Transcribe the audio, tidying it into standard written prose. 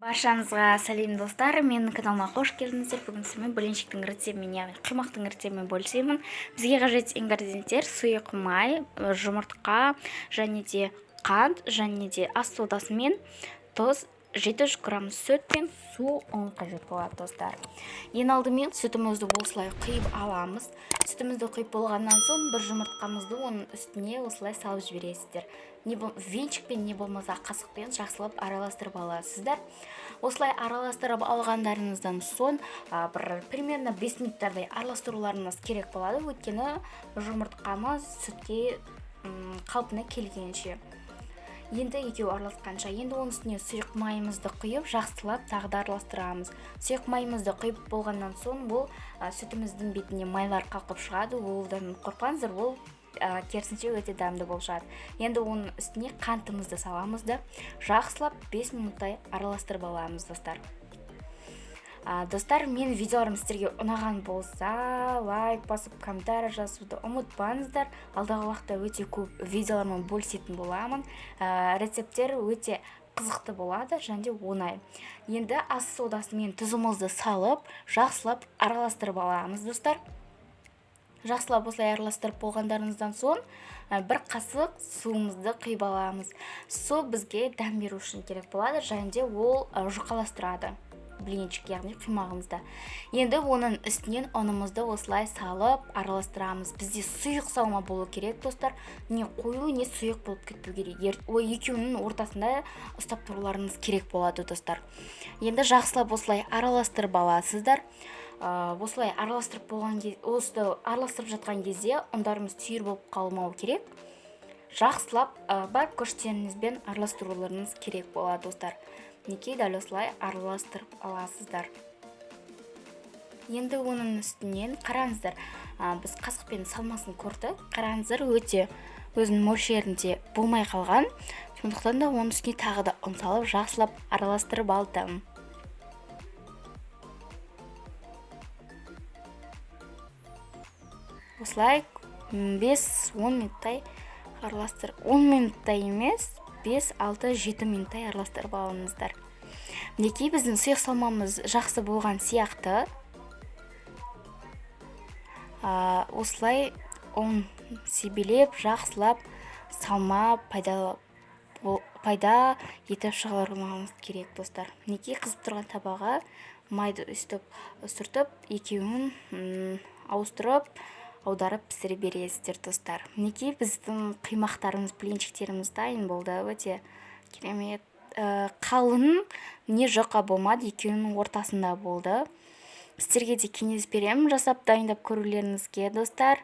Баршаңызға сәлем достар, менің каналыма қош келдіңіздер. Бүгін сізбен бөленшектің рецептімен, яғни құймақтың рецептімен бөлісемін. Бізге қажет ингредиенттер: сұйық май, жұмыртқа, және де қант, және де ас содасы мен тұз, 700 грамм сүт пен су қажет болады достар. Ең алдымен сүтімізді осылай құйып аламыз. Сүтімізді құйып болғаннан соң бір жұмыртқамызды оның үстіне осылай салып жібересіздер. Венчикпен не болмаса қасықпен жақсылап араластырып аласыздар. Осылай араластырып алғандарыңыздан соң примерно 5 минуттардай араластыруларыңыз керек болады, өйткені жұмыртқамыз сүтке қалпына келгенше. Енді екеуі араласқанша, енді оның үстіне сұйық майымызды құйып, жақсылап тағы да араластырамыз. Сұйық майымызды құйып болғаннан соң бұл сүтіміздің бетіне майлар қалқып шығады. Одан қорықпаңыздар, ол керісінше өте дәмді болып шығады. Енді оның үстіне қантымызды саламыз да жақсылап 5 минуттай араластырып аламыз достар. Достар, менің видеоларым сіздерге ұнаған болса, лайк басып, комментарий жазуды ұмытпаңыздар. Алдағы уақытта өте көп видеолармен бөлісетін боламын. Рецепттер өте қызықты болады және де оңай. Енді ас содасы мен тұзымызды салып, жақсылап араластырып аламыз достар. Жақсылап осылай араластырып болғандарыңыздан соң бір қасық суымызды құйып аламыз. Су бізге дәм беру үшін керек болады және де ол жұқаластырады блинчик, яғни құймағымызды. Енді оның үстінен ұнымызды осылай салып араластырамыз. Бізде сұйық салма болу керек достар, не қою не сұйық болып кетпеу керек. Екеуінің ортасында ұстап тұруларыңыз керек болады достар. Енді жақсылап осылай араластырып аласыздар. Осылай араластырып жатқан кезде ұндарымыз түйір болып қалмау керек. Жақсылап бар күштеріңізбен араластыруларыңыз керек болады достар. Неке дәл осылай араластырып аласыздар. Енді оның үстінен қараңыздар, біз қасықпен салмасын көрдік. Қараңыздар, өте өзінің мөлшерінде болмай қалған. Сондықтан да оның үстіне тағы да ұн салып жақсылап араластырып алдым. Осылай 5-10 минуттай араластырып, 10 минуттай емес, 5-6-7 минуттай араластырып алыңыздар. Неке біздің сұйық салмамыз жақсы болған сияқты. Осылай ұн себелеп, жақсылап салма пайда етіп шығармамыз керек достар. Неке қызып тұрған табаға майды үстіп сүртіп, екеуін ауыстырып, аударып пісіре бересіздер достар. Неке біздің қимақтарымыз, блинчиктеріміз дайын болды. Өте керемет, қалың не жұқа болмады, екеуінің ортасында болды. Сіздерге де кеңес беремін жасап дайындап көрулеріңізге достар.